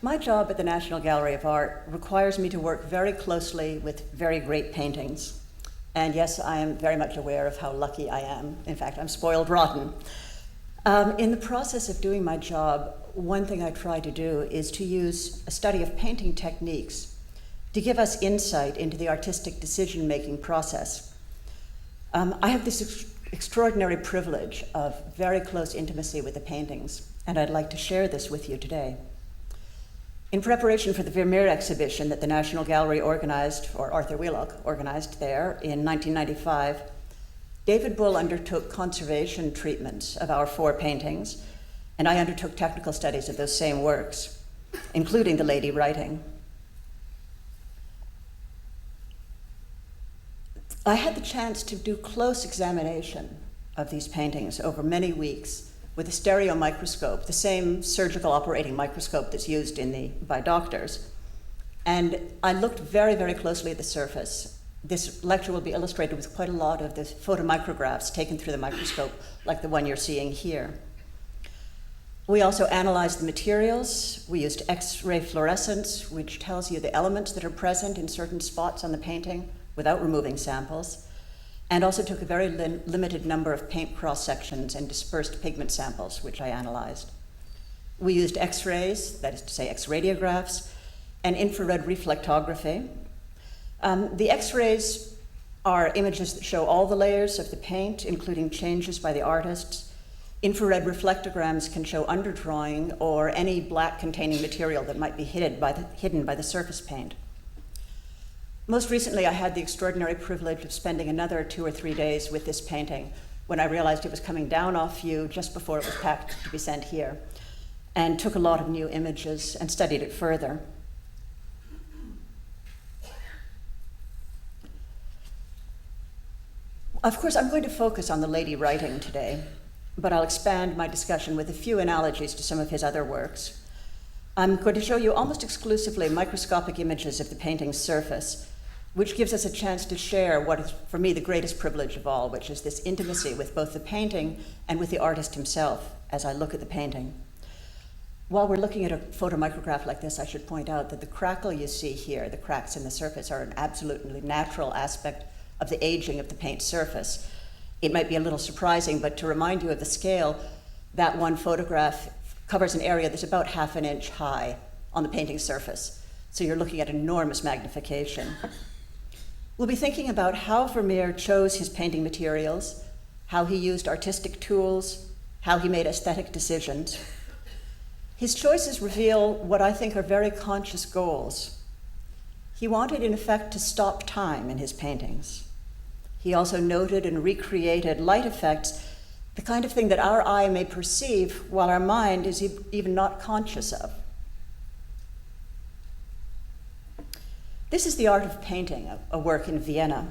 My job at the National Gallery of Art requires me to work very closely with very great paintings. And yes, I am very much aware of how lucky I am. In fact, I'm spoiled rotten. In the process of doing my job, one thing I try to do is to use a study of painting techniques to give us insight into the artistic decision-making process. I have this extraordinary privilege of very close intimacy with the paintings, and I'd like to share this with you today. In preparation for the Vermeer exhibition that the National Gallery organized, or Arthur Wheelock organized there in 1995, David Bull undertook conservation treatments of our 4 paintings, and I undertook technical studies of those same works, including the lady writing. I had the chance to do close examination of these paintings over many weeks with a stereo microscope, the same surgical operating microscope that's used by doctors. And I looked very, very closely at the surface. This lecture will be illustrated with quite a lot of the photomicrographs taken through the microscope, like the one you're seeing here. We also analyzed the materials. We used X-ray fluorescence, which tells you the elements that are present in certain spots on the painting without removing samples, and also took a very limited number of paint cross-sections and dispersed pigment samples, which I analyzed. We used X-rays, that is to say X-radiographs, and infrared reflectography. The X-rays are images that show all the layers of the paint, including changes by the artists. Infrared reflectograms can show underdrawing or any black containing material that might be hidden by the surface paint. Most recently, I had the extraordinary privilege of spending another 2 or 3 days with this painting when I realized it was coming down off view just before it was packed to be sent here, and took a lot of new images and studied it further. Of course, I'm going to focus on the lady writing today, but I'll expand my discussion with a few analogies to some of his other works. I'm going to show you almost exclusively microscopic images of the painting's surface, which gives us a chance to share what is, for me, the greatest privilege of all, which is this intimacy with both the painting and with the artist himself as I look at the painting. While we're looking at a photomicrograph like this, I should point out that the crackle you see here, the cracks in the surface, are an absolutely natural aspect of the aging of the paint surface. It might be a little surprising, but to remind you of the scale, that one photograph covers an area that's about 1/2 inch high on the painting surface. So you're looking at enormous magnification. We'll be thinking about how Vermeer chose his painting materials, how he used artistic tools, how he made aesthetic decisions. His choices reveal what I think are very conscious goals. He wanted, in effect, to stop time in his paintings. He also noted and recreated light effects, the kind of thing that our eye may perceive while our mind is even not conscious of. This is The Art of Painting, a work in Vienna.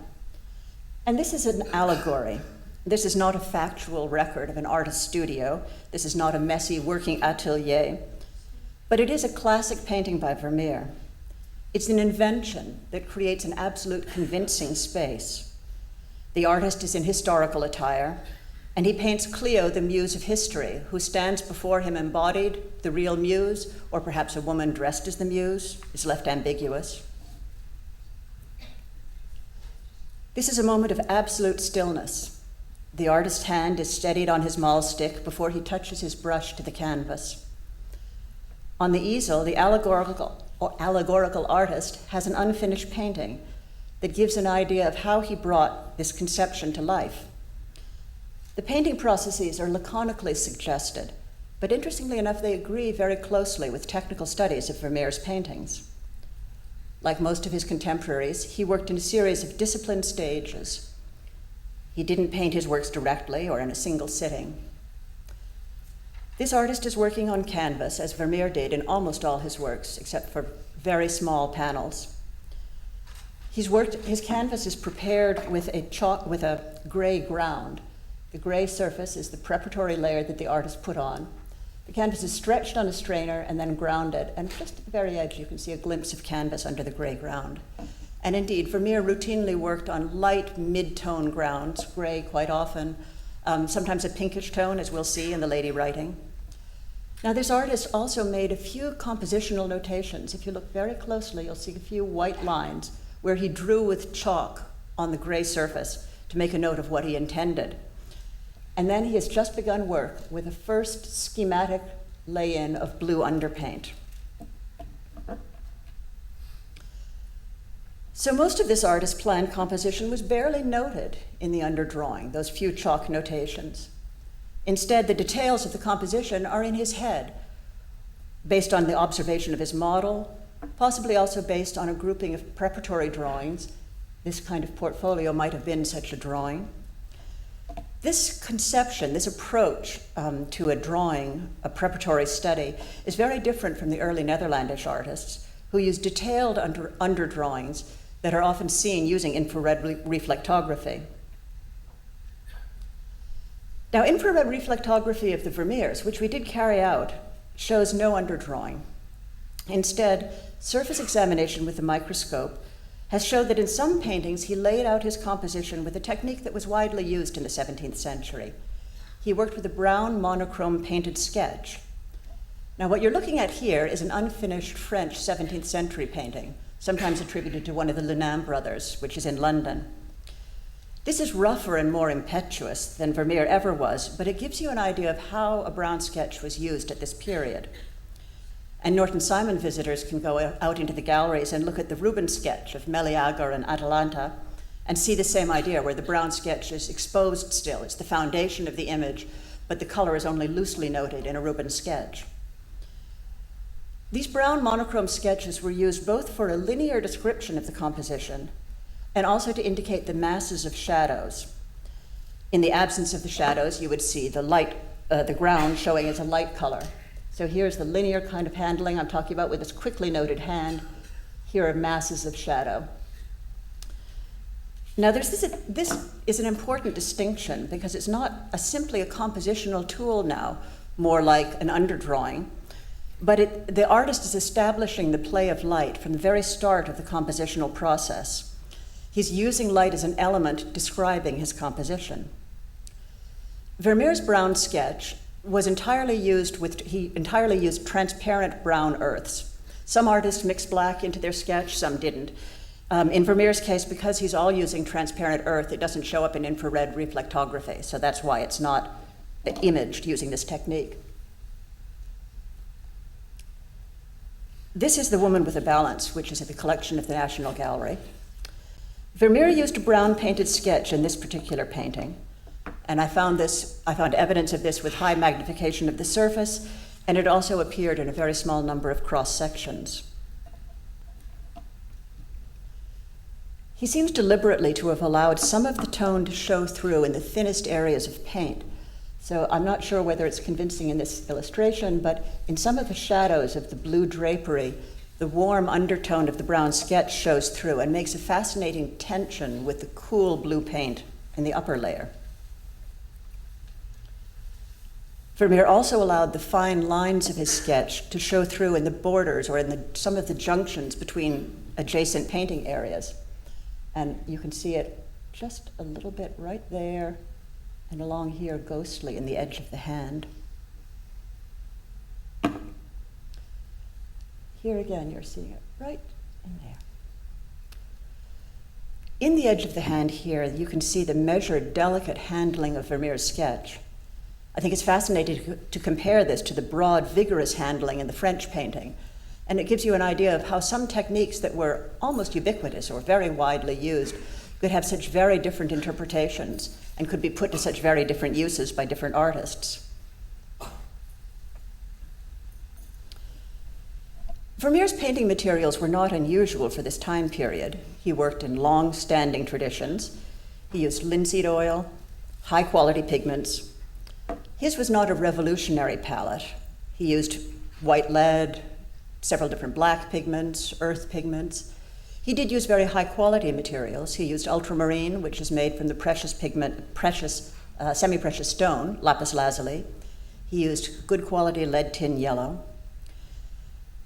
And this is an allegory. This is not a factual record of an artist's studio. This is not a messy working atelier. But it is a classic painting by Vermeer. It's an invention that creates an absolute convincing space. The artist is in historical attire, and he paints Clio, the muse of history, who stands before him embodied. The real muse, or perhaps a woman dressed as the muse, is left ambiguous. This is a moment of absolute stillness. The artist's hand is steadied on his mahl stick before he touches his brush to the canvas. On the easel, the allegorical artist has an unfinished painting that gives an idea of how he brought this conception to life. The painting processes are laconically suggested, but interestingly enough, they agree very closely with technical studies of Vermeer's paintings. Like most of his contemporaries, he worked in a series of disciplined stages. He didn't paint his works directly or in a single sitting. This artist is working on canvas, as Vermeer did in almost all his works, except for very small panels. His canvas is prepared with a gray ground. The gray surface is the preparatory layer that the artist put on. The canvas is stretched on a strainer and then grounded, and just at the very edge you can see a glimpse of canvas under the gray ground. And indeed, Vermeer routinely worked on light mid-tone grounds, gray quite often, sometimes a pinkish tone, as we'll see in the lady writing. Now, this artist also made a few compositional notations. If you look very closely, you'll see a few white lines where he drew with chalk on the gray surface to make a note of what he intended. And then he has just begun work with a first schematic lay-in of blue underpaint. So most of this artist's planned composition was barely noted in the underdrawing, those few chalk notations. Instead, the details of the composition are in his head, based on the observation of his model, possibly also based on a grouping of preparatory drawings. This kind of portfolio might have been such a drawing. This conception, this approach to a drawing, a preparatory study, is very different from the early Netherlandish artists who use detailed underdrawings that are often seen using infrared reflectography. Now, infrared reflectography of the Vermeers, which we did carry out, shows no underdrawing. Instead, surface examination with the microscope has showed that in some paintings he laid out his composition with a technique that was widely used in the 17th century. He worked with a brown monochrome painted sketch. Now, what you're looking at here is an unfinished French 17th century painting, sometimes attributed to one of the Lunan brothers, which is in London. This is rougher and more impetuous than Vermeer ever was, but it gives you an idea of how a brown sketch was used at this period. And Norton Simon visitors can go out into the galleries and look at the Rubens sketch of Meleager and Atalanta and see the same idea where the brown sketch is exposed still. It's the foundation of the image, but the color is only loosely noted in a Rubens sketch. These brown monochrome sketches were used both for a linear description of the composition and also to indicate the masses of shadows. In the absence of the shadows, you would see the ground showing as a light color. So here's the linear kind of handling I'm talking about with this quickly noted hand. Here are masses of shadow. Now this is an important distinction because it's not simply a compositional tool now, more like an underdrawing, but the artist is establishing the play of light from the very start of the compositional process. He's using light as an element describing his composition. Vermeer's brown sketch was entirely used transparent brown earths. Some artists mixed black into their sketch, some didn't. In Vermeer's case, because he's all using transparent earth, it doesn't show up in infrared reflectography, so that's why it's not imaged using this technique. This is The Woman with a Balance, which is at the collection of the National Gallery. Vermeer used a brown painted sketch in this particular painting. And I found evidence of this with high magnification of the surface, and it also appeared in a very small number of cross sections. He seems deliberately to have allowed some of the tone to show through in the thinnest areas of paint. So I'm not sure whether it's convincing in this illustration, but in some of the shadows of the blue drapery, the warm undertone of the brown sketch shows through and makes a fascinating tension with the cool blue paint in the upper layer. Vermeer also allowed the fine lines of his sketch to show through in the borders or in some of the junctions between adjacent painting areas. And you can see it just a little bit right there and along here ghostly in the edge of the hand. Here again, you're seeing it right in there. In the edge of the hand here, you can see the measured, delicate handling of Vermeer's sketch. I think it's fascinating to compare this to the broad, vigorous handling in the French painting. And it gives you an idea of how some techniques that were almost ubiquitous or very widely used could have such very different interpretations and could be put to such very different uses by different artists. Vermeer's painting materials were not unusual for this time period. He worked in long-standing traditions. He used linseed oil, high-quality pigments. His was not a revolutionary palette. He used white lead, several different black pigments, earth pigments. He did use very high-quality materials. He used ultramarine, which is made from the semi-precious stone, lapis lazuli. He used good quality lead tin yellow.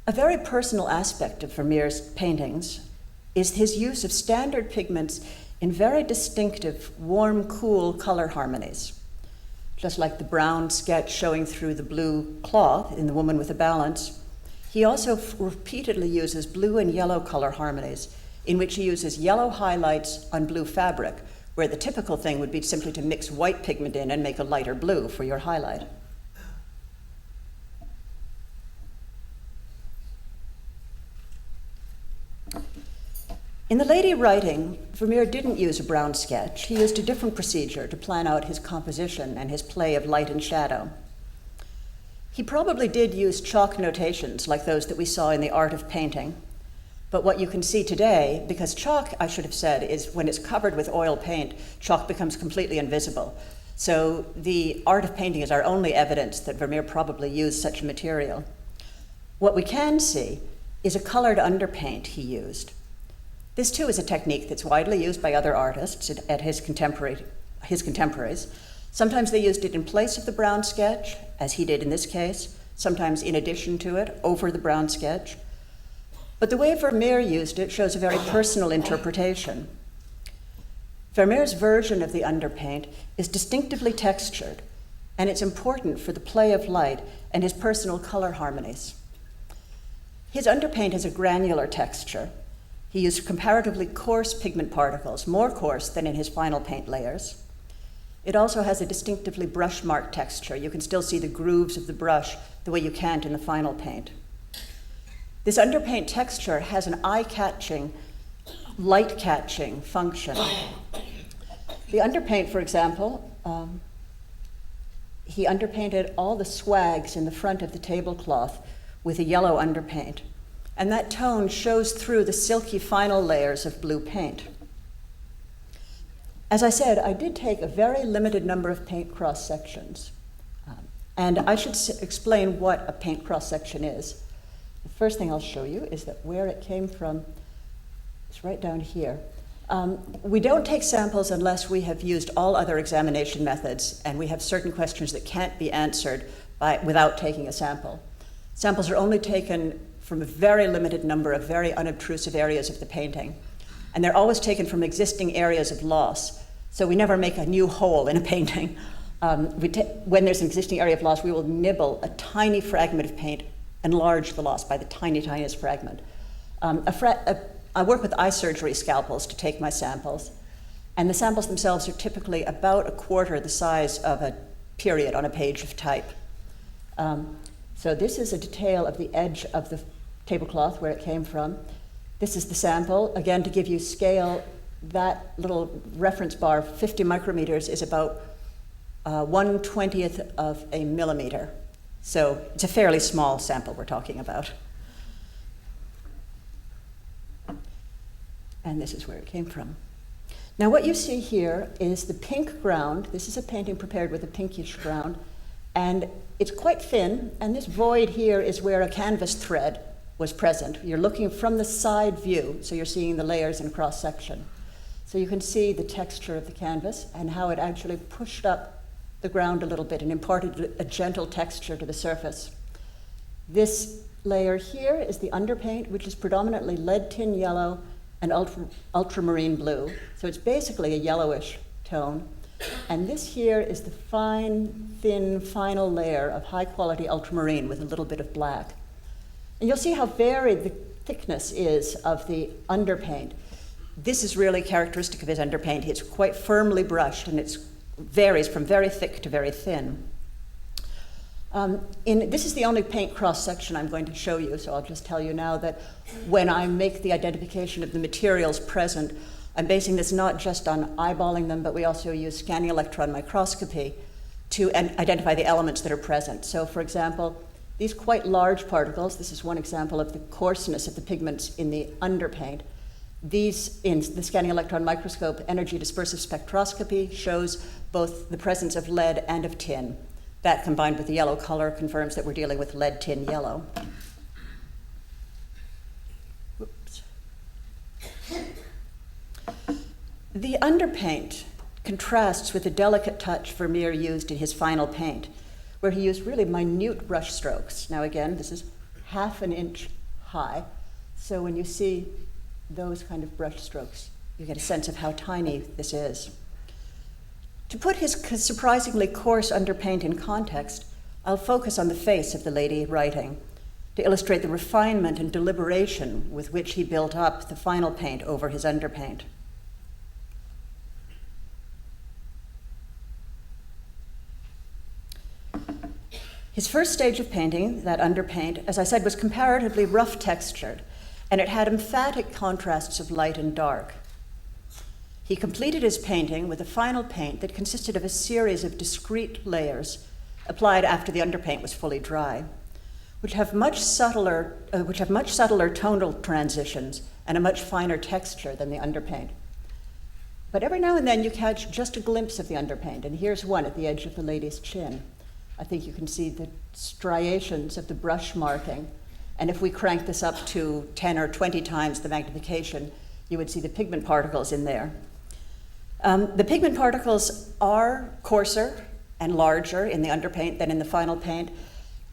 A very personal aspect of Vermeer's paintings is his use of standard pigments in very distinctive, warm, cool color harmonies. just like the brown sketch showing through the blue cloth in The Woman with the Balance. He also repeatedly uses blue and yellow color harmonies, in which he uses yellow highlights on blue fabric, where the typical thing would be simply to mix white pigment in and make a lighter blue for your highlight. In The Lady Writing, Vermeer didn't use a brown sketch. He used a different procedure to plan out his composition and his play of light and shadow. He probably did use chalk notations like those that we saw in The Art of Painting. But what you can see today, because chalk, I should have said, is when it's covered with oil paint, chalk becomes completely invisible. So The Art of Painting is our only evidence that Vermeer probably used such a material. What we can see is a colored underpaint he used. This too is a technique that's widely used by other artists at his contemporaries. Sometimes they used it in place of the brown sketch, as he did in this case, sometimes in addition to it, over the brown sketch. But the way Vermeer used it shows a very personal interpretation. Vermeer's version of the underpaint is distinctively textured, and it's important for the play of light and his personal color harmonies. His underpaint has a granular texture. He used comparatively coarse pigment particles, more coarse than in his final paint layers. It also has a distinctively brush mark texture. You can still see the grooves of the brush the way you can't in the final paint. This underpaint texture has an eye-catching, light-catching function. The underpaint, for example, he underpainted all the swags in the front of the tablecloth with a yellow underpaint. And that tone shows through the silky final layers of blue paint. As I said, I did take a very limited number of paint cross-sections. And I should explain what a paint cross-section is. The first thing I'll show you is that where it came from is right down here. We don't take samples unless we have used all other examination methods, and we have certain questions that can't be answered without taking a sample. Samples are only taken from a very limited number of very unobtrusive areas of the painting. And they're always taken from existing areas of loss. So we never make a new hole in a painting. When there's an existing area of loss, we will nibble a tiny fragment of paint, enlarge the loss by the tiniest fragment. I work with eye surgery scalpels to take my samples. And the samples themselves are typically about a quarter the size of a period on a page of type. So this is a detail of the edge of the tablecloth where it came from. This is the sample. Again, to give you scale, that little reference bar, 50 micrometers, is about 1/20th of a millimeter. So it's a fairly small sample we're talking about. And this is where it came from. Now what you see here is the pink ground. This is a painting prepared with a pinkish ground. And it's quite thin, and this void here is where a canvas thread was present. You're looking from the side view, so you're seeing the layers in cross-section. So you can see the texture of the canvas and how it actually pushed up the ground a little bit and imparted a gentle texture to the surface. This layer here is the underpaint, which is predominantly lead tin yellow and ultramarine blue. So it's basically a yellowish tone. And this here is the fine, thin, final layer of high-quality ultramarine with a little bit of black. And you'll see how varied the thickness is of the underpaint. This is really characteristic of his underpaint. It's quite firmly brushed, and it varies from very thick to very thin. This is the only paint cross-section I'm going to show you, so I'll just tell you now that when I make the identification of the materials present, I'm basing this not just on eyeballing them, but we also use scanning electron microscopy to identify the elements that are present. So for example, these quite large particles, this is one example of the coarseness of the pigments in the underpaint. These, in the scanning electron microscope, energy dispersive spectroscopy shows both the presence of lead and of tin. That combined with the yellow color confirms that we're dealing with lead tin yellow. Oops. The underpaint contrasts with the delicate touch Vermeer used in his final paint, where he used really minute brush strokes. Now again, this is 1/2 inch high, so when you see those kind of brush strokes, you get a sense of how tiny this is. To put his surprisingly coarse underpaint in context, I'll focus on the face of the lady writing to illustrate the refinement and deliberation with which he built up the final paint over his underpaint. His first stage of painting, that underpaint, as I said, was comparatively rough textured, and it had emphatic contrasts of light and dark. He completed his painting with a final paint that consisted of a series of discrete layers applied after the underpaint was fully dry, which have much subtler tonal transitions and a much finer texture than the underpaint. But every now and then you catch just a glimpse of the underpaint, and here's one at the edge of the lady's chin. I think you can see the striations of the brush marking, and if we crank this up to 10 or 20 times the magnification, you would see the pigment particles in there. The pigment particles are coarser and larger in the underpaint than in the final paint,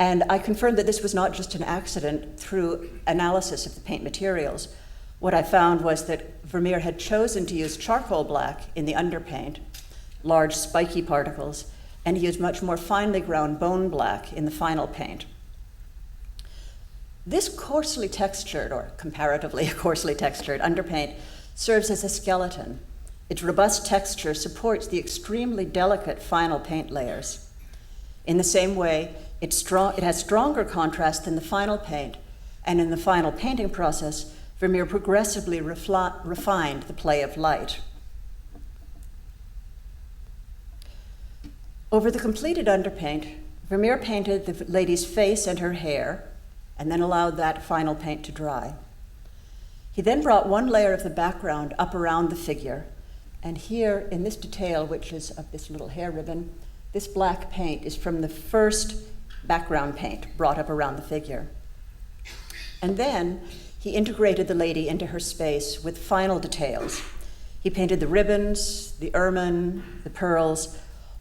and I confirmed that this was not just an accident through analysis of the paint materials. What I found was that Vermeer had chosen to use charcoal black in the underpaint, large spiky particles, and he used much more finely ground bone black in the final paint. This coarsely textured, or comparatively coarsely textured, underpaint serves as a skeleton. Its robust texture supports the extremely delicate final paint layers. In the same way, it has stronger contrast than the final paint, and in the final painting process, Vermeer progressively refined the play of light. Over the completed underpaint, Vermeer painted the lady's face and her hair, and then allowed that final paint to dry. He then brought one layer of the background up around the figure, and here in this detail, which is of this little hair ribbon, this black paint is from the first background paint brought up around the figure. And then he integrated the lady into her space with final details. He painted the ribbons, the ermine, the pearls,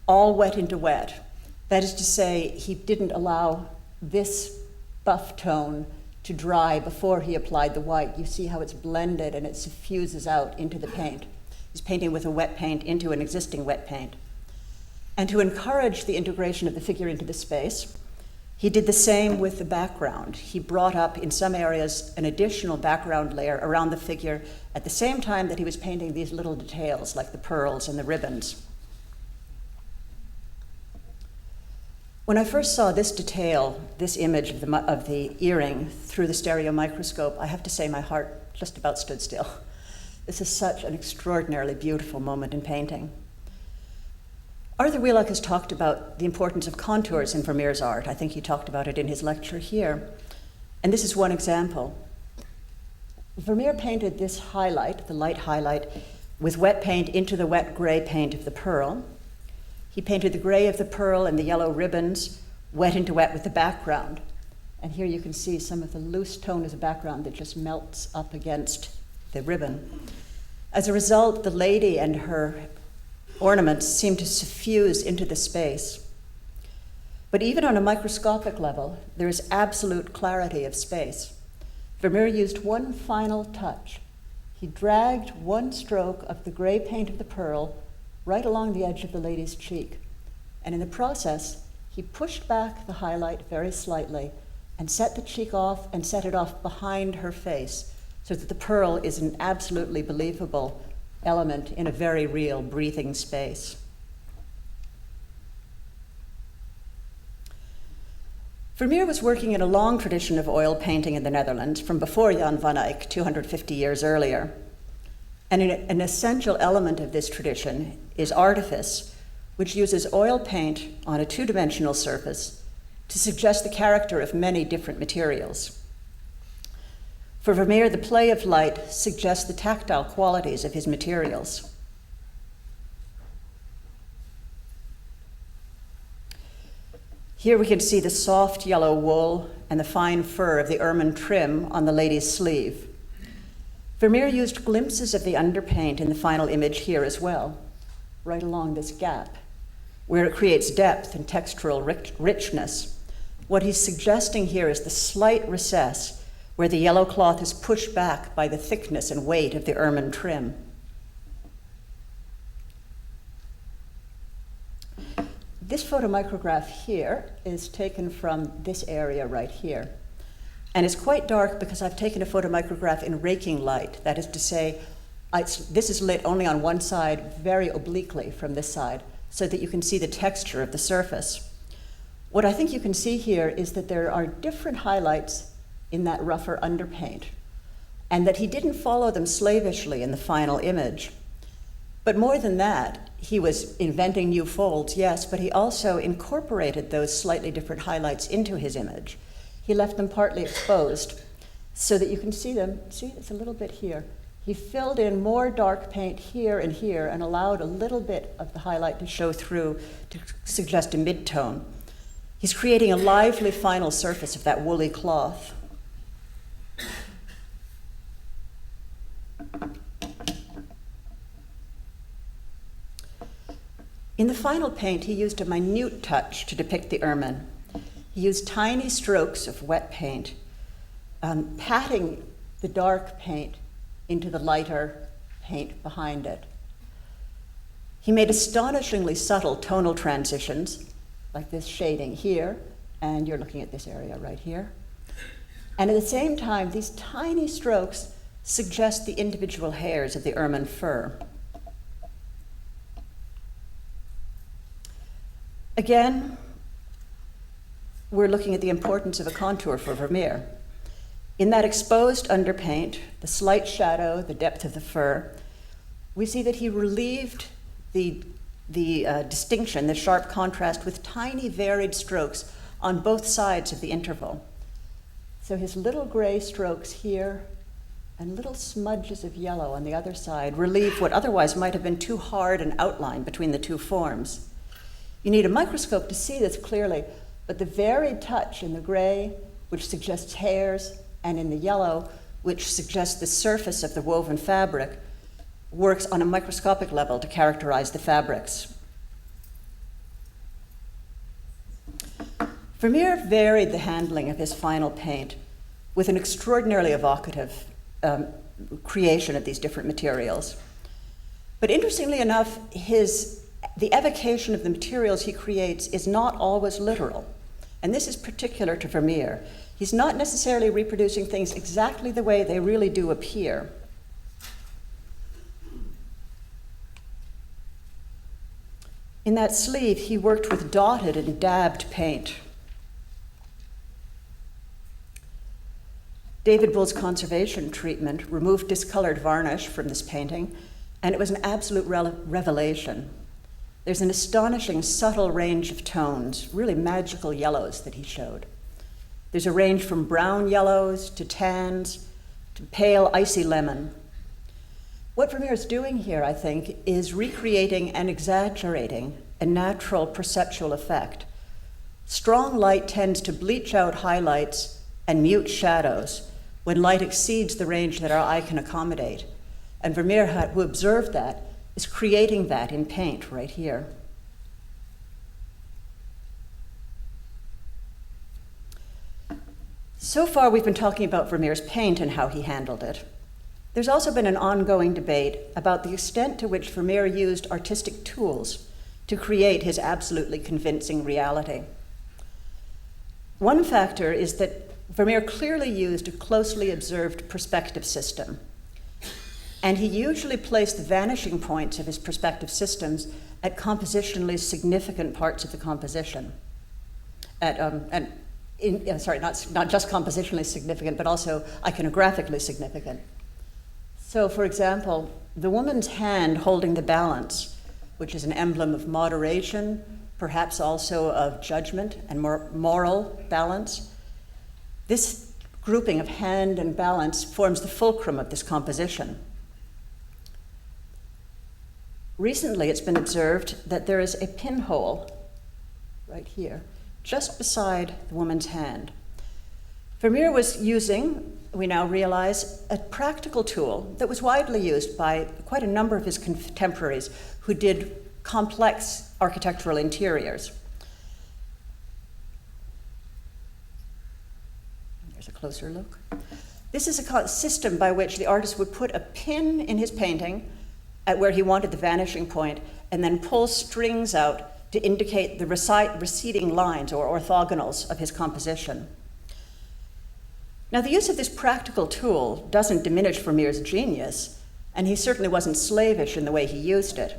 all wet into wet. That is to say, he didn't allow this buff tone to dry before he applied the white. You see how it's blended and it suffuses out into the paint. He's painting with a wet paint into an existing wet paint. And to encourage the integration of the figure into the space, he did the same with the background. He brought up, in some areas, an additional background layer around the figure at the same time that he was painting these little details like the pearls and the ribbons. When I first saw this detail, this image of the earring through the stereo microscope, I have to say my heart just about stood still. This is such an extraordinarily beautiful moment in painting. Arthur Wheelock has talked about the importance of contours in Vermeer's art. I think he talked about it in his lecture here. And this is one example. Vermeer painted this highlight, the light highlight, with wet paint into the wet gray paint of the pearl. He painted the gray of the pearl and the yellow ribbons wet into wet with the background. And here you can see some of the loose tone of the background that just melts up against the ribbon. As a result, the lady and her ornaments seem to suffuse into the space. But even on a microscopic level, there is absolute clarity of space. Vermeer used one final touch. He dragged one stroke of the gray paint of the pearl right along the edge of the lady's cheek. And in the process, he pushed back the highlight very slightly and set the cheek off and set it off behind her face so that the pearl is an absolutely believable element in a very real breathing space. Vermeer was working in a long tradition of oil painting in the Netherlands from before Jan van Eyck, 250 years earlier. And an essential element of this tradition is artifice, which uses oil paint on a two-dimensional surface to suggest the character of many different materials. For Vermeer, the play of light suggests the tactile qualities of his materials. Here we can see the soft yellow wool and the fine fur of the ermine trim on the lady's sleeve. Vermeer used glimpses of the underpaint in the final image here as well, right along this gap, where it creates depth and textural richness. What he's suggesting here is the slight recess where the yellow cloth is pushed back by the thickness and weight of the ermine trim. This photomicrograph here is taken from this area right here. And it's quite dark because I've taken a photomicrograph in raking light. That is to say, this is lit only on one side, very obliquely from this side, so that you can see the texture of the surface. What I think you can see here is that there are different highlights in that rougher underpaint, and that he didn't follow them slavishly in the final image. But more than that, he was inventing new folds, yes, but he also incorporated those slightly different highlights into his image. He left them partly exposed so that you can see them. See, it's a little bit here. He filled in more dark paint here and allowed a little bit of the highlight to show through to suggest a mid-tone. He's creating a lively final surface of that woolly cloth. In the final paint, he used a minute touch to depict the ermine. He used tiny strokes of wet paint, patting the dark paint into the lighter paint behind it. He made astonishingly subtle tonal transitions, like this shading here, and you're looking at this area right here. And at the same time, these tiny strokes suggest the individual hairs of the ermine fur. Again, we're looking at the importance of a contour for Vermeer. In that exposed underpaint, the slight shadow, the depth of the fur, we see that he relieved the distinction, the sharp contrast, with tiny varied strokes on both sides of the interval. So his little gray strokes here and little smudges of yellow on the other side relieve what otherwise might have been too hard an outline between the two forms. You need a microscope to see this clearly, but the varied touch in the gray, which suggests hairs, and in the yellow, which suggests the surface of the woven fabric, works on a microscopic level to characterize the fabrics. Vermeer varied the handling of his final paint with an extraordinarily evocative creation of these different materials. But interestingly enough, the evocation of the materials he creates is not always literal. And this is particular to Vermeer. He's not necessarily reproducing things exactly the way they really do appear. In that sleeve, he worked with dotted and dabbed paint. David Bull's conservation treatment removed discolored varnish from this painting, and it was an absolute revelation. There's an astonishing subtle range of tones, really magical yellows that he showed. There's a range from brown yellows to tans to pale icy lemon. What Vermeer is doing here, I think, is recreating and exaggerating a natural perceptual effect. Strong light tends to bleach out highlights and mute shadows when light exceeds the range that our eye can accommodate. And Vermeer, who observed that, is creating that in paint right here. So far, we've been talking about Vermeer's paint and how he handled it. There's also been an ongoing debate about the extent to which Vermeer used artistic tools to create his absolutely convincing reality. One factor is that Vermeer clearly used a closely observed perspective system, and he usually placed the vanishing points of his perspective systems at compositionally significant parts of the composition. Not just compositionally significant, but also iconographically significant. So, for example, the woman's hand holding the balance, which is an emblem of moderation, perhaps also of judgment and moral balance. This grouping of hand and balance forms the fulcrum of this composition. Recently, it's been observed that there is a pinhole right here, just beside the woman's hand. Vermeer was using, we now realize, a practical tool that was widely used by quite a number of his contemporaries who did complex architectural interiors. There's a closer look. This is a system by which the artist would put a pin in his painting at where he wanted the vanishing point, and then pull strings out to indicate the receding lines or orthogonals of his composition. Now, the use of this practical tool doesn't diminish Vermeer's genius, and he certainly wasn't slavish in the way he used it.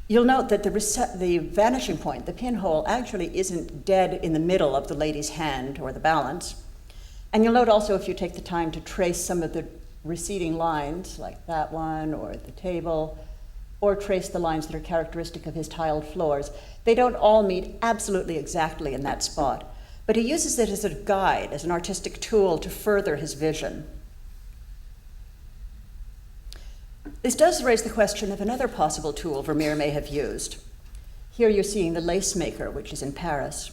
You'll note that the vanishing point, the pinhole, actually isn't dead in the middle of the lady's hand or the balance. And you'll note also, if you take the time to trace some of the receding lines, like that one or the table, or trace the lines that are characteristic of his tiled floors, they don't all meet absolutely exactly in that spot. But he uses it as a guide, as an artistic tool to further his vision. This does raise the question of another possible tool Vermeer may have used. Here you're seeing the lace maker, which is in Paris.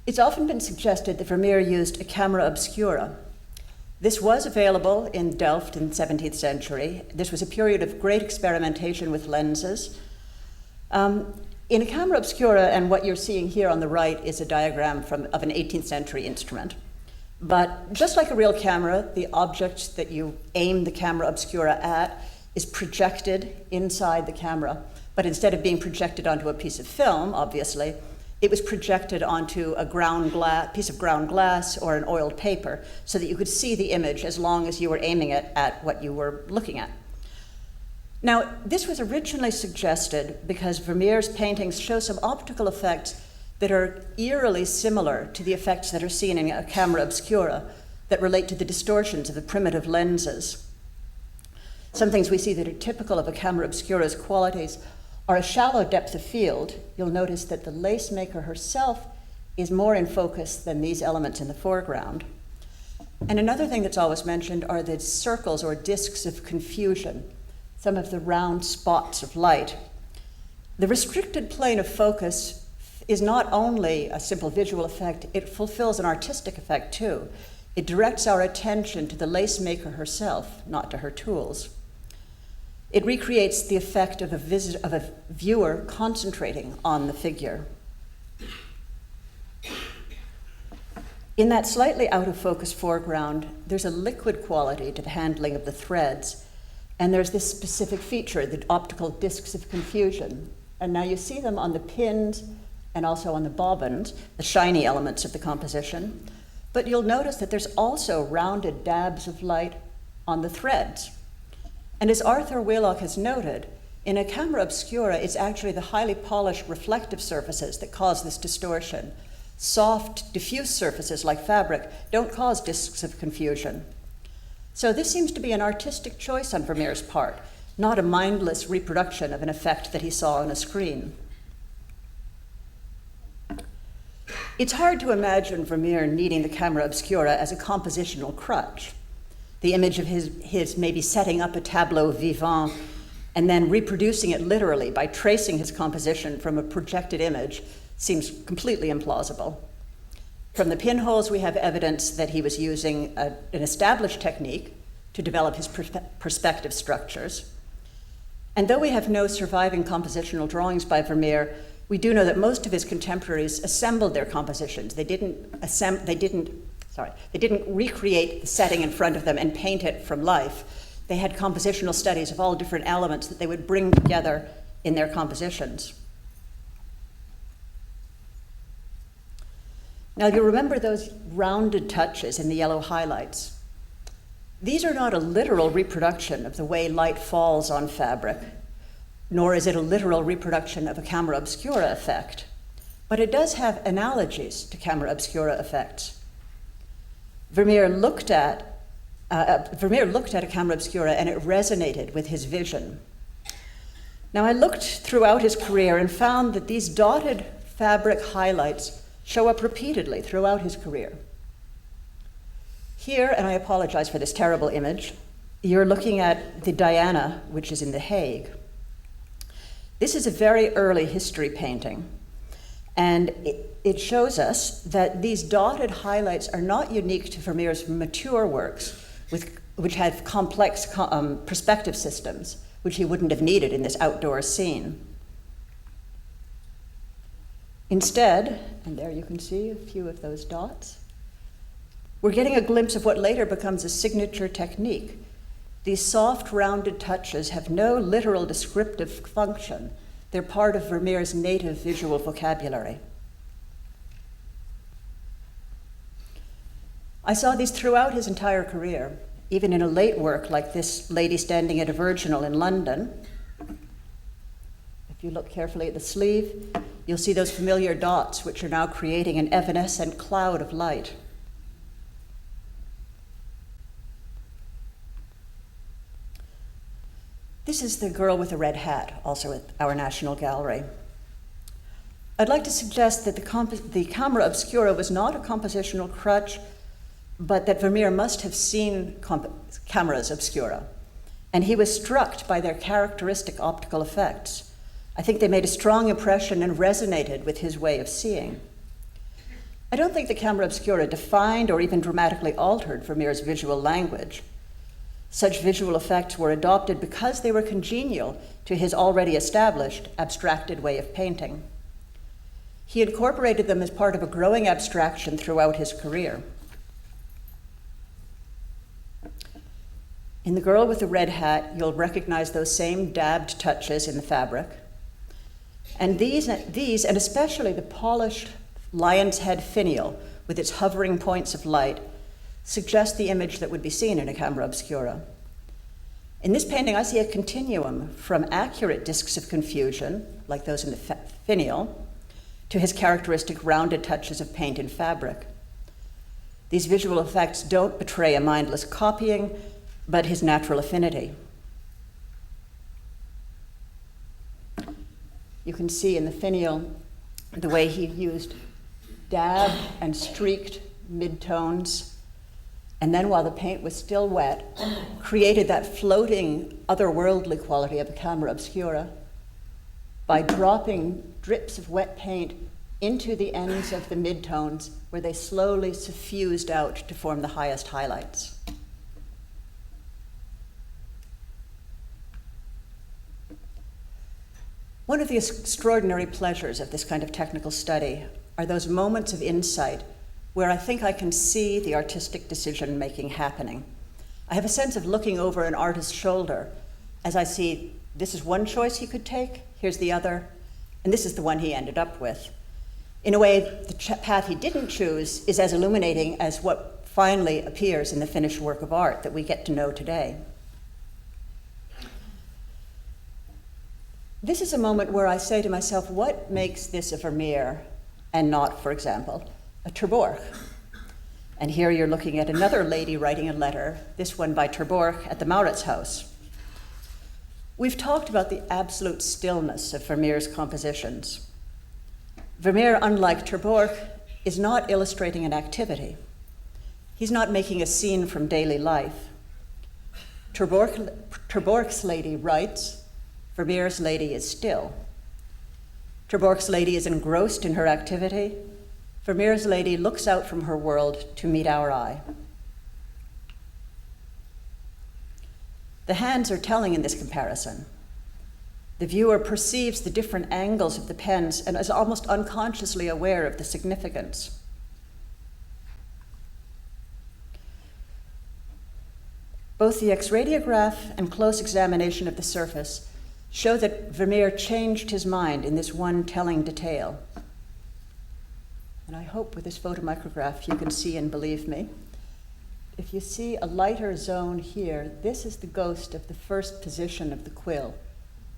It's often been suggested that Vermeer used a camera obscura. This was available in Delft in the 17th century. This was a period of great experimentation with lenses. In a camera obscura, and what you're seeing here on the right is a diagram of an 18th century instrument. But just like a real camera, the object that you aim the camera obscura at is projected inside the camera. But instead of being projected onto a piece of film, obviously, it was projected onto a piece of ground glass or an oiled paper so that you could see the image as long as you were aiming it at what you were looking at. Now, this was originally suggested because Vermeer's paintings show some optical effects that are eerily similar to the effects that are seen in a camera obscura that relate to the distortions of the primitive lenses. Some things we see that are typical of a camera obscura's qualities are a shallow depth of field. You'll notice that the lace maker herself is more in focus than these elements in the foreground. And another thing that's always mentioned are the circles or discs of confusion, some of the round spots of light. The restricted plane of focus is not only a simple visual effect, it fulfills an artistic effect too. It directs our attention to the lace maker herself, not to her tools. It recreates the effect of a viewer concentrating on the figure. In that slightly out of focus foreground, there's a liquid quality to the handling of the threads, and there's this specific feature, the optical discs of confusion. And now you see them on the pins and also on the bobbins, the shiny elements of the composition. But you'll notice that there's also rounded dabs of light on the threads. And as Arthur Wheelock has noted, in a camera obscura, it's actually the highly polished reflective surfaces that cause this distortion. Soft, diffuse surfaces like fabric don't cause discs of confusion. So this seems to be an artistic choice on Vermeer's part, not a mindless reproduction of an effect that he saw on a screen. It's hard to imagine Vermeer needing the camera obscura as a compositional crutch. The image of his maybe setting up a tableau vivant and then reproducing it literally by tracing his composition from a projected image seems completely implausible. From the pinholes, we have evidence that he was using an established technique to develop his perspective structures. And though we have no surviving compositional drawings by Vermeer, we do know that most of his contemporaries assembled their compositions. They didn't recreate the setting in front of them and paint it from life. They had compositional studies of all different elements that they would bring together in their compositions. Now, you remember those rounded touches in the yellow highlights. These are not a literal reproduction of the way light falls on fabric, nor is it a literal reproduction of a camera obscura effect, but it does have analogies to camera obscura effects. Vermeer looked at a camera obscura and it resonated with his vision. Now, I looked throughout his career and found that these dotted fabric highlights show up repeatedly throughout his career. Here, and I apologize for this terrible image, you're looking at the Diana, which is in The Hague. This is a very early history painting, and it shows us that these dotted highlights are not unique to Vermeer's mature works, which have complex perspective systems, which he wouldn't have needed in this outdoor scene. Instead, and there you can see a few of those dots, we're getting a glimpse of what later becomes a signature technique. These soft, rounded touches have no literal descriptive function. They're part of Vermeer's native visual vocabulary. I saw these throughout his entire career, even in a late work like this lady standing at a virginal in London. If you look carefully at the sleeve, you'll see those familiar dots which are now creating an evanescent cloud of light. This is the girl with the red hat, also at our National Gallery. I'd like to suggest that the camera obscura was not a compositional crutch, but that Vermeer must have seen cameras obscura, and he was struck by their characteristic optical effects. I think they made a strong impression and resonated with his way of seeing. I don't think the camera obscura defined or even dramatically altered Vermeer's visual language. Such visual effects were adopted because they were congenial to his already established abstracted way of painting. He incorporated them as part of a growing abstraction throughout his career. In the girl with the red hat, you'll recognize those same dabbed touches in the fabric. And these, and especially the polished lion's head finial with its hovering points of light, suggest the image that would be seen in a camera obscura. In this painting, I see a continuum from accurate discs of confusion, like those in the finial, to his characteristic rounded touches of paint and fabric. These visual effects don't betray a mindless copying, but his natural affinity. You can see in the finial the way he used dabbed and streaked midtones, and then while the paint was still wet, created that floating otherworldly quality of the camera obscura by dropping drips of wet paint into the ends of the midtones where they slowly suffused out to form the highest highlights. One of the extraordinary pleasures of this kind of technical study are those moments of insight where I think I can see the artistic decision-making happening. I have a sense of looking over an artist's shoulder as I see, this is one choice he could take, here's the other, and this is the one he ended up with. In a way, the path he didn't choose is as illuminating as what finally appears in the finished work of art that we get to know today. This is a moment where I say to myself, what makes this a Vermeer and not, for example, a Ter Borch? And here you're looking at another lady writing a letter, this one by Ter Borch at the Maurits house. We've talked about the absolute stillness of Vermeer's compositions. Vermeer, unlike Ter Borch, is not illustrating an activity. He's not making a scene from daily life. Ter Borch's lady writes, Vermeer's lady is still. Ter Borch's lady is engrossed in her activity. Vermeer's lady looks out from her world to meet our eye. The hands are telling in this comparison. The viewer perceives the different angles of the pens and is almost unconsciously aware of the significance. Both the X-radiograph and close examination of the surface show that Vermeer changed his mind in this one telling detail. And I hope with this photomicrograph you can see and believe me. If you see a lighter zone here, this is the ghost of the first position of the quill.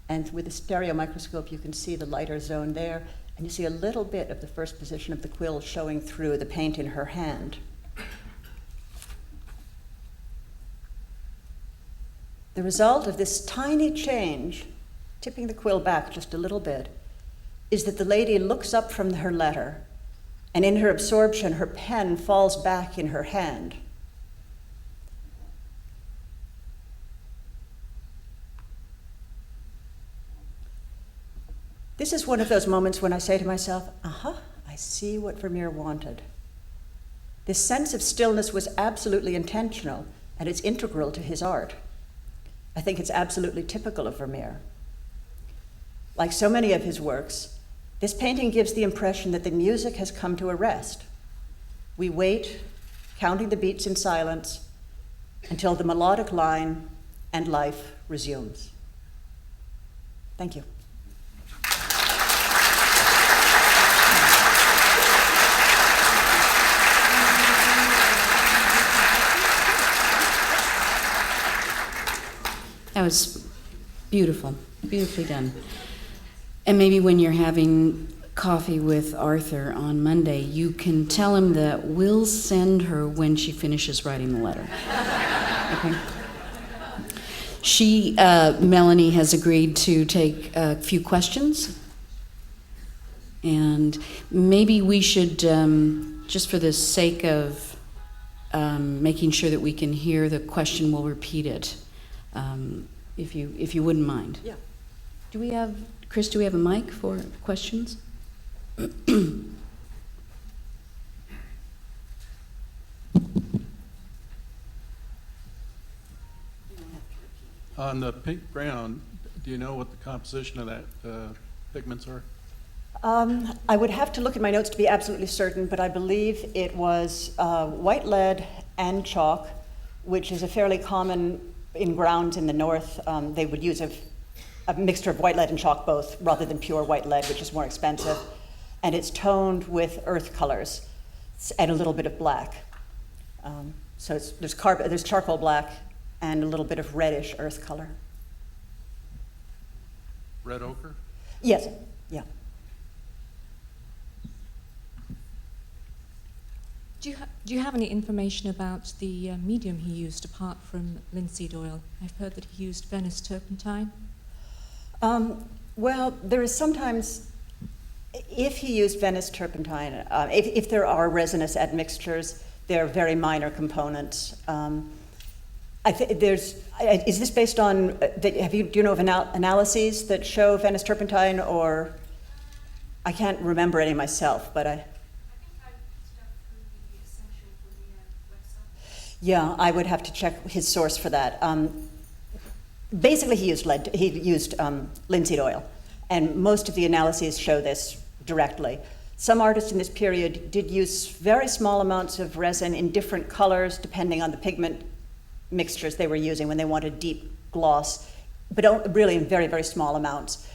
And with a stereo microscope, you can see the lighter zone there, and you see a little bit of the first position of the quill showing through the paint in her hand. The result of this tiny change, tipping the quill back just a little bit, is that the lady looks up from her letter, and in her absorption, her pen falls back in her hand. This is one of those moments when I say to myself, I see what Vermeer wanted. This sense of stillness was absolutely intentional, and it's integral to his art. I think it's absolutely typical of Vermeer. Like so many of his works, this painting gives the impression that the music has come to a rest. We wait, counting the beats in silence, until the melodic line and life resumes. Thank you. That was beautiful, beautifully done. And maybe when you're having coffee with Arthur on Monday, you can tell him that we'll send her when she finishes writing the letter. Okay? Melanie has agreed to take a few questions. And maybe we should, just for the sake of making sure that we can hear the question, we'll repeat it, if you wouldn't mind. Yeah. Chris, do we have a mic for questions? On the pink ground, do you know what the composition of that pigments are? I would have to look at my notes to be absolutely certain, but I believe it was white lead and chalk, which is a fairly common in grounds in the north. They would use a mixture of white lead and chalk both, rather than pure white lead, which is more expensive. And it's toned with earth colors and a little bit of black. So there's charcoal black and a little bit of reddish earth color. Red ochre? Yes, yeah. Do you have any information about the medium he used apart from linseed oil? I've heard that he used Venice turpentine. Well, there is sometimes, if he used Venice turpentine, if there are resinous admixtures, they're very minor components. Is this based on, do you know of analyses that show Venice turpentine, or I can't remember any myself, but I Yeah, I would have to check his source for that. Basically, he used linseed oil, and most of the analyses show this directly. Some artists in this period did use very small amounts of resin in different colors, depending on the pigment mixtures they were using when they wanted deep gloss, but really in very, very small amounts.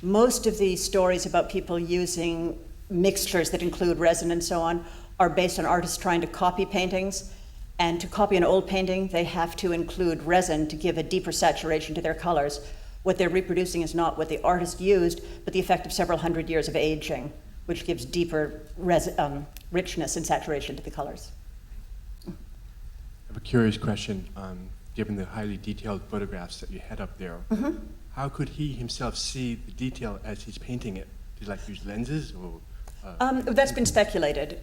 Most of the stories about people using mixtures that include resin and so on are based on artists trying to copy paintings. And to copy an old painting, they have to include resin to give a deeper saturation to their colors. What they're reproducing is not what the artist used, but the effect of several hundred years of aging, which gives deeper richness and saturation to the colors. I have a curious question. Given the highly detailed photographs that you had up there, how could he himself see the detail as he's painting it? Did he use lenses? Or, That's been speculated.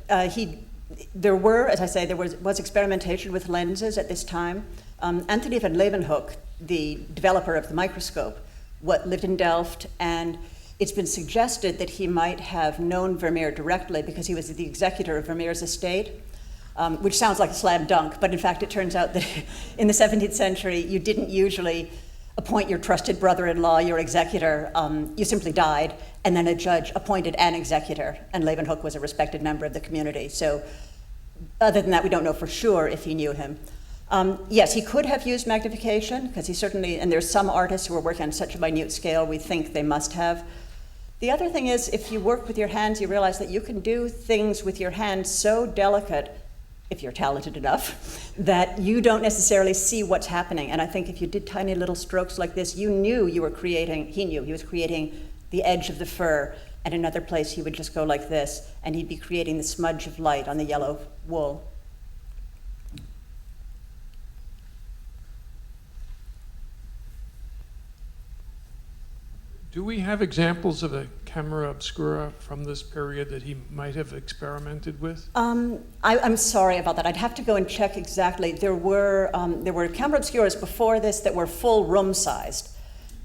There was experimentation with lenses at this time. Anthony van Leeuwenhoek, the developer of the microscope, lived in Delft, and it's been suggested that he might have known Vermeer directly because he was the executor of Vermeer's estate, which sounds like a slam dunk, but in fact it turns out that in the 17th century you didn't usually appoint your trusted brother-in-law, your executor. You simply died, and then a judge appointed an executor, and Leeuwenhoek was a respected member of the community. So other than that, we don't know for sure if he knew him. Yes, he could have used magnification, because he certainly, and there's some artists who are working on such a minute scale, we think they must have. The other thing is, if you work with your hands, you realize that you can do things with your hands so delicate, if you're talented enough, that you don't necessarily see what's happening. And I think if you did tiny little strokes like this, he knew he was creating the edge of the fur. At another place, he would just go like this, and he'd be creating the smudge of light on the yellow wool. Do we have examples of a camera obscura from this period that he might have experimented with? I'm sorry about that. I'd have to go and check exactly. There were camera obscuras before this that were full room-sized.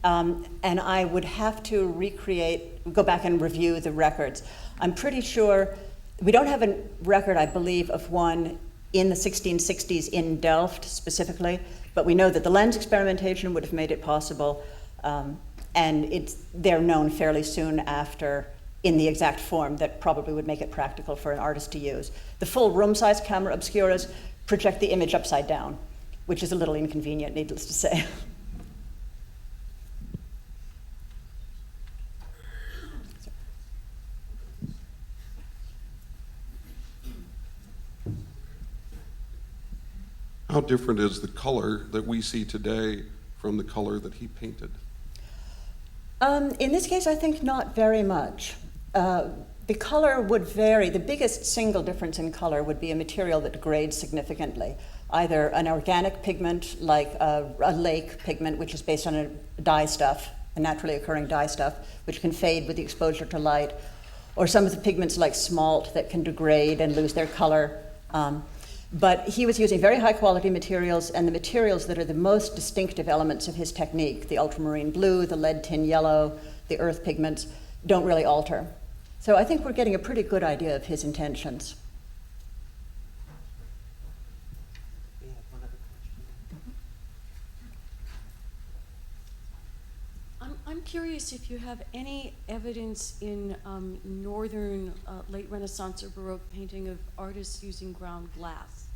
And I would have to go back and review the records. I'm pretty sure, we don't have a record, I believe, of one in the 1660s in Delft specifically, but we know that the lens experimentation would have made it possible. And they're known fairly soon after in the exact form that probably would make it practical for an artist to use. The full room-sized camera obscuras project the image upside down, which is a little inconvenient, needless to say. How different is the color that we see today from the color that he painted? In this case, I think not very much. The color would vary. The biggest single difference in color would be a material that degrades significantly, either an organic pigment like a lake pigment, which is based on a dye stuff, a naturally occurring dye stuff, which can fade with the exposure to light, or some of the pigments like smalt that can degrade and lose their color. But he was using very high quality materials, and the materials that are the most distinctive elements of his technique, the ultramarine blue, the lead tin yellow, the earth pigments, don't really alter. So I think we're getting a pretty good idea of his intentions. I'm curious if you have any evidence in northern late Renaissance or Baroque painting of artists using ground glass,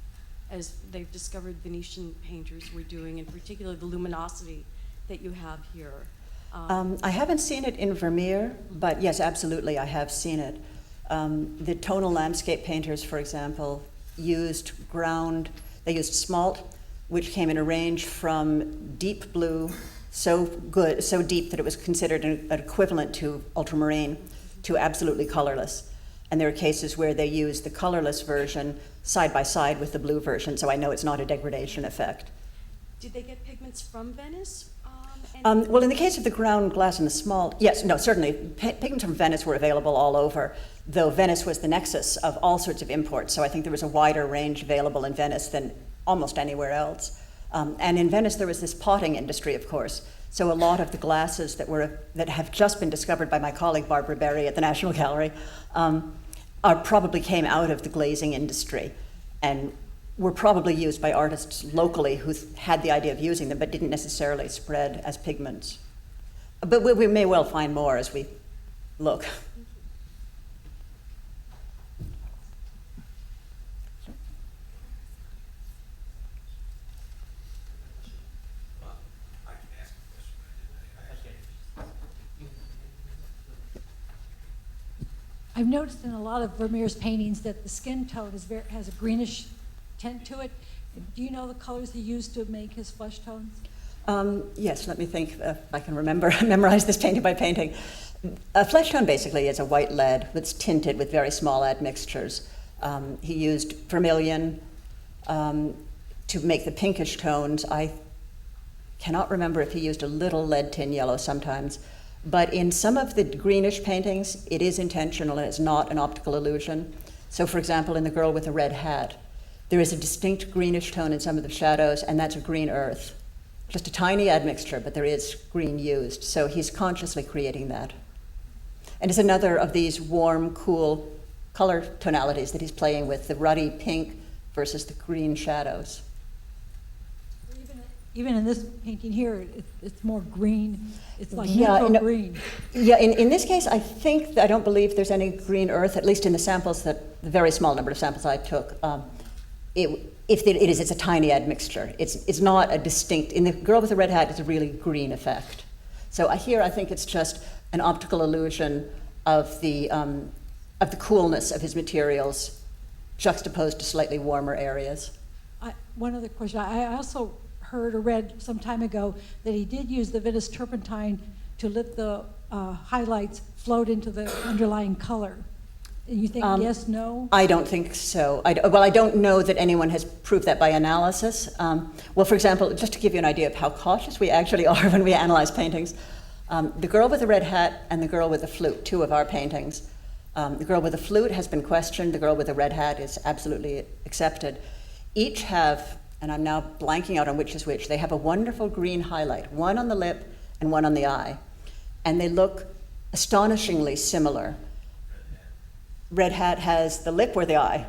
as they've discovered Venetian painters were doing, in particular the luminosity that you have here. I haven't seen it in Vermeer, but yes, absolutely, I have seen it. The tonal landscape painters, for example, used they used smalt, which came in a range from deep blue, so deep that it was considered an equivalent to ultramarine, to absolutely colorless. And there are cases where they use the colorless version side by side with the blue version, so I know it's not a degradation effect. Did they get pigments from Venice? Well, in the case of the ground glass and the smalt, yes, no, certainly, pigments from Venice were available all over, though Venice was the nexus of all sorts of imports, so I think there was a wider range available in Venice than almost anywhere else. And in Venice, there was this potting industry, of course. So a lot of the glasses that have just been discovered by my colleague Barbara Berry at the National Gallery probably came out of the glazing industry and were probably used by artists locally who had the idea of using them but didn't necessarily spread as pigments. But we may well find more as we look. I've noticed in a lot of Vermeer's paintings that the skin tone has a greenish tint to it. Do you know the colors he used to make his flesh tones? Yes, let me think if I can memorize this painting by painting. A flesh tone basically is a white lead that's tinted with very small admixtures. He used vermilion to make the pinkish tones. I cannot remember if he used a little lead tin yellow sometimes. But in some of the greenish paintings, it is intentional and it's not an optical illusion. So for example, in The Girl with the Red Hat, there is a distinct greenish tone in some of the shadows, and that's a green earth. Just a tiny admixture, but there is green used. So he's consciously creating that. And it's another of these warm, cool color tonalities that he's playing with, the ruddy pink versus the green shadows. Even in this painting here, it's more green. It's like neutral green. Yeah, in this case, I don't believe there's any green earth, at least in the samples the very small number of samples I took. It's a tiny admixture. It's not a distinct, in The Girl with the Red Hat, it's a really green effect. So here I think it's just an optical illusion of the coolness of his materials juxtaposed to slightly warmer areas. One other question. I also heard or read some time ago that he did use the Venice turpentine to let the highlights float into the underlying color. And you think yes, no? I don't think so. I don't know that anyone has proved that by analysis. Well, for example, just to give you an idea of how cautious we actually are when we analyze paintings, The Girl with the Red Hat and The Girl with the Flute, two of our paintings. The Girl with the Flute has been questioned. The Girl with the Red Hat is absolutely accepted. Each have, and I'm now blanking out on which is which, they have a wonderful green highlight, one on the lip and one on the eye. And they look astonishingly similar. Red Hat has the lip or the eye?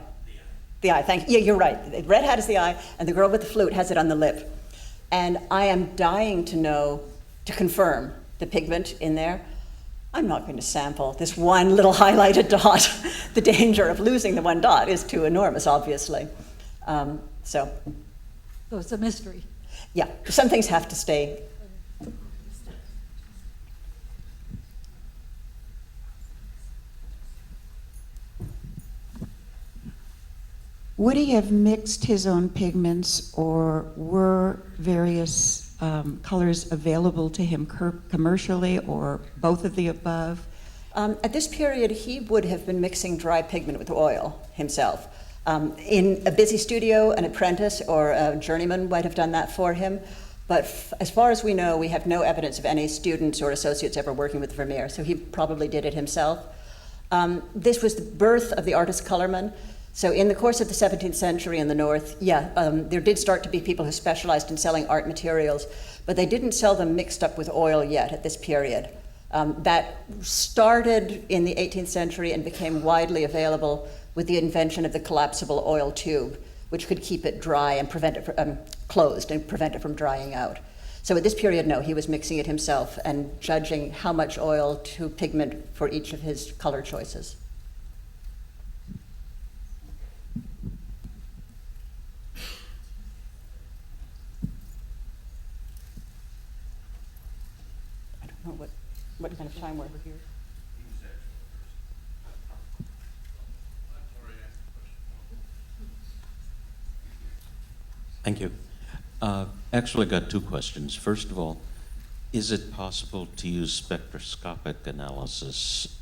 The eye, thank you. Yeah, you're right. Red Hat is the eye, and the Girl with the Flute has it on the lip. And I am dying to confirm the pigment in there. I'm not going to sample this one little highlighted dot. The danger of losing the one dot is too enormous, obviously. So it's a mystery. Yeah, some things have to stay. Would he have mixed his own pigments, or were various colors available to him commercially, or both of the above? At this period, he would have been mixing dry pigment with oil himself. In a busy studio, an apprentice or a journeyman might have done that for him, but as far as we know, we have no evidence of any students or associates ever working with Vermeer, so he probably did it himself. This was the birth of the artist colorman. So in the course of the 17th century in the North, there did start to be people who specialized in selling art materials, but they didn't sell them mixed up with oil yet at this period. That started in the 18th century and became widely available with the invention of the collapsible oil tube, which could keep it dry and prevent it from, closed and prevent it from drying out. So at this period, no, he was mixing it himself and judging how much oil to pigment for each of his color choices. I don't know what kind of time we're here. Thank you. Actually, got two questions. First of all, is it possible to use spectroscopic analysis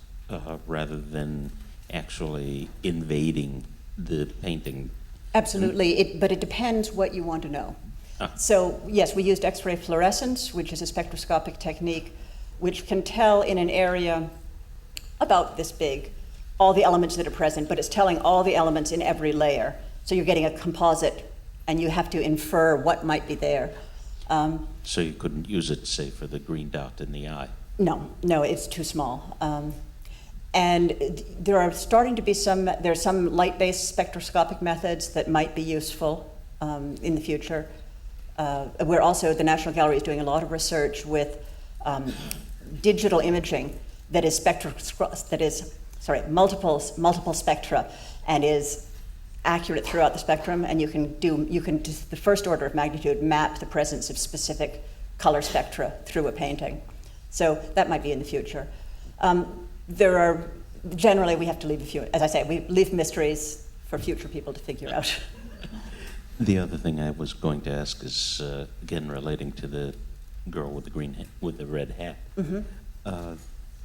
rather than actually invading the painting? Absolutely, but it depends what you want to know. So yes, we used X-ray fluorescence, which is a spectroscopic technique which can tell in an area about this big all the elements that are present, but it's telling all the elements in every layer. So you're getting a composite, and you have to infer what might be there. So you couldn't use it, say, for the green dot in the eye? No, it's too small. And there are starting to be some light-based spectroscopic methods that might be useful in the future. We're also, the National Gallery is doing a lot of research with digital imaging that is multiple spectra, and is accurate throughout the spectrum, and you can to the first order of magnitude map the presence of specific color spectra through a painting. So that might be in the future. Generally we have to leave a few, as I say, we leave mysteries for future people to figure out. The other thing I was going to ask is, again, relating to the girl with the red hat. Mm-hmm.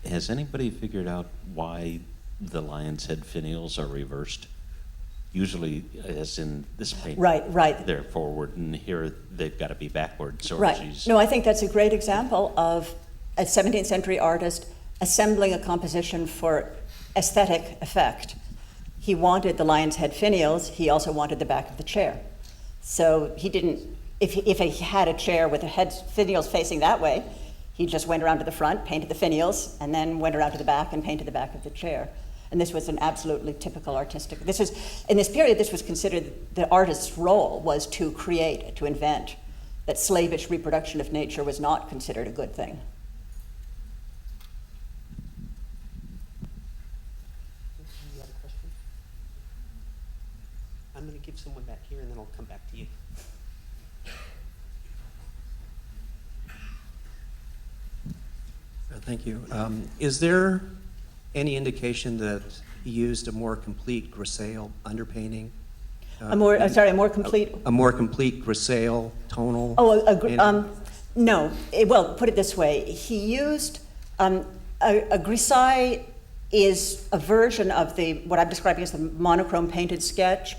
Has anybody figured out why the lion's head finials are reversed? Usually, as in this painting, right. They're forward, and here they've got to be backwards. Or right. No, I think that's a great example of a 17th century artist assembling a composition for aesthetic effect. He wanted the lion's head finials. He also wanted the back of the chair. So he didn't. If he had a chair with the head finials facing that way, he just went around to the front, painted the finials, and then went around to the back and painted the back of the chair. And this was an absolutely typical artistic. In this period, this was considered the artist's role was to create, to invent. That slavish reproduction of nature was not considered a good thing. Any other questions? I'm going to give someone back here, and then I'll come back to you. Thank you. Is there any indication that he used a more complete grisaille underpainting? A more complete? A more complete grisaille tonal? No. Well, put it this way. He used, a grisaille is a version of what I'm describing as the monochrome painted sketch.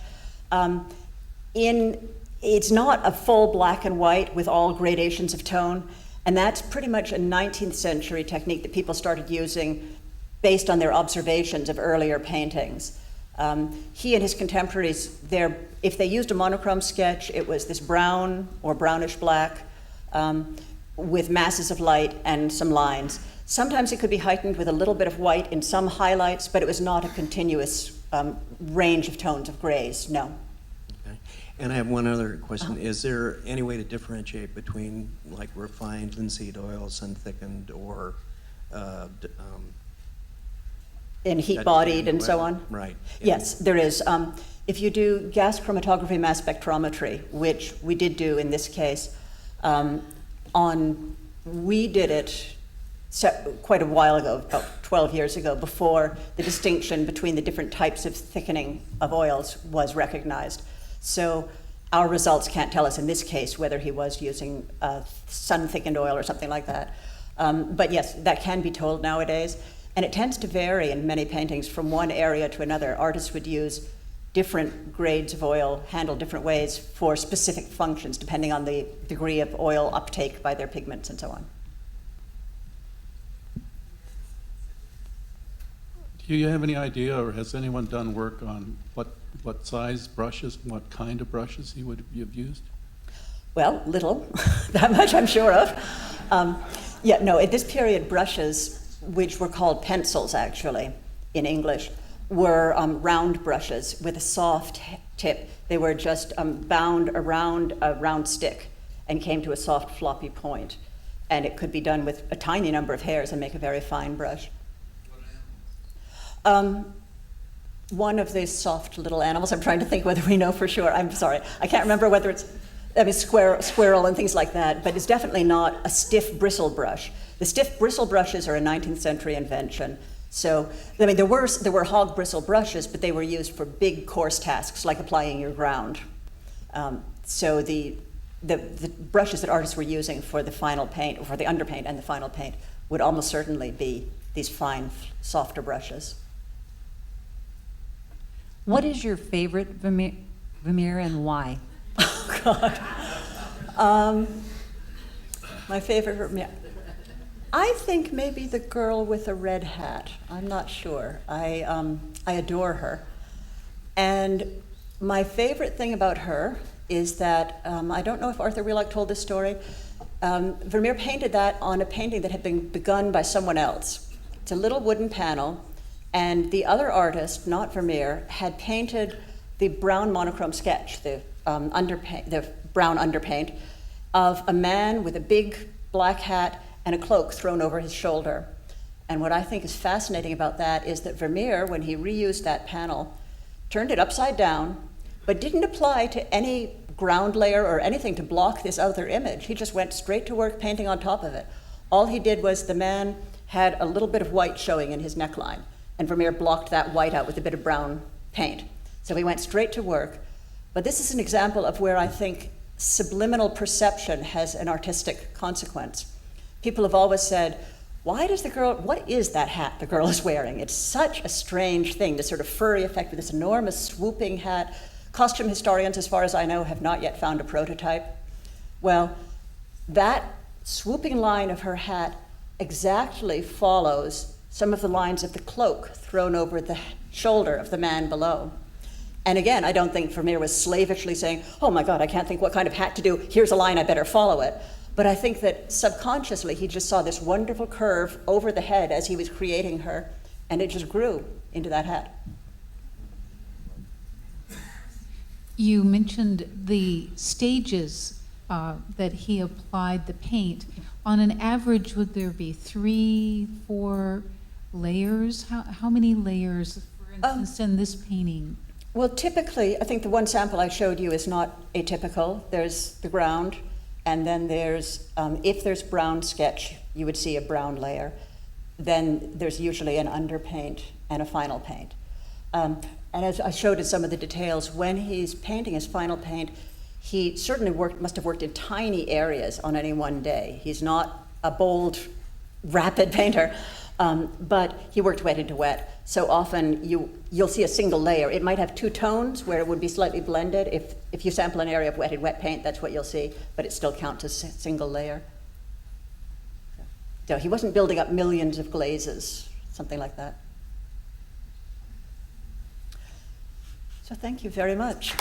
It's not a full black and white with all gradations of tone, and that's pretty much a 19th century technique that people started using based on their observations of earlier paintings. He and his contemporaries, if they used a monochrome sketch, it was this brown or brownish black with masses of light and some lines. Sometimes it could be heightened with a little bit of white in some highlights, but it was not a continuous range of tones of grays, no. Okay. And I have one other question. Is there any way to differentiate between like refined linseed oils and thickened or and heat-bodied and so on? Right. Yes, there is. If you do gas chromatography mass spectrometry, which we did do in this case, we did it quite a while ago, about 12 years ago, before the distinction between the different types of thickening of oils was recognized. So our results can't tell us in this case whether he was using sun-thickened oil or something like that. But yes, that can be told nowadays. And it tends to vary in many paintings from one area to another. Artists would use different grades of oil, handled different ways for specific functions, depending on the degree of oil uptake by their pigments and so on. Do you have any idea, or has anyone done work on what size brushes, what kind of brushes he would have used? Well, little, that much I'm sure of. At this period, brushes, which were called pencils actually in English, were round brushes with a soft tip. They were just bound around a round stick and came to a soft floppy point. And it could be done with a tiny number of hairs and make a very fine brush. One of these soft little animals. I'm trying to think whether we know for sure. I'm sorry. I can't remember whether it's squirrel and things like that, but it's definitely not a stiff bristle brush. The stiff bristle brushes are a 19th century invention. So, there were hog bristle brushes, but they were used for big coarse tasks like applying your ground. So the brushes that artists were using for the final paint, or for the underpaint and the final paint, would almost certainly be these fine, softer brushes. What is your favorite Vermeer and why? Oh, God. My favorite Vermeer. I think maybe the girl with a red hat. I'm not sure. I adore her. And my favorite thing about her is that, I don't know if Arthur Wheelock told this story, Vermeer painted that on a painting that had been begun by someone else. It's a little wooden panel, and the other artist, not Vermeer, had painted the brown monochrome sketch, the brown underpaint, of a man with a big black hat and a cloak thrown over his shoulder. And what I think is fascinating about that is that Vermeer, when he reused that panel, turned it upside down, but didn't apply to any ground layer or anything to block this other image. He just went straight to work painting on top of it. All he did was the man had a little bit of white showing in his neckline, and Vermeer blocked that white out with a bit of brown paint. So he went straight to work. But this is an example of where I think subliminal perception has an artistic consequence. People have always said, what is that hat the girl is wearing? It's such a strange thing, this sort of furry effect with this enormous swooping hat. Costume historians, as far as I know, have not yet found a prototype. Well, that swooping line of her hat exactly follows some of the lines of the cloak thrown over the shoulder of the man below. And again, I don't think Vermeer was slavishly saying, oh my God, I can't think what kind of hat to do. Here's a line, I better follow it. But I think that subconsciously he just saw this wonderful curve over the head as he was creating her, and it just grew into that hat. You mentioned the stages that he applied the paint. On an average, would there be 3, 4 layers? How many layers, for instance, in this painting? Well, typically, I think the one sample I showed you is not atypical. There's the ground, and then there's, if there's brown sketch, you would see a brown layer. Then there's usually an underpaint and a final paint. And as I showed in some of the details, when he's painting his final paint, he certainly must have worked in tiny areas on any one day. He's not a bold, rapid painter, but he worked wet into wet. So often you'll see a single layer. It might have 2 tones where it would be slightly blended. If you sample an area of wet in wet paint, that's what you'll see, but it still counts as a single layer. So he wasn't building up millions of glazes, something like that. So thank you very much.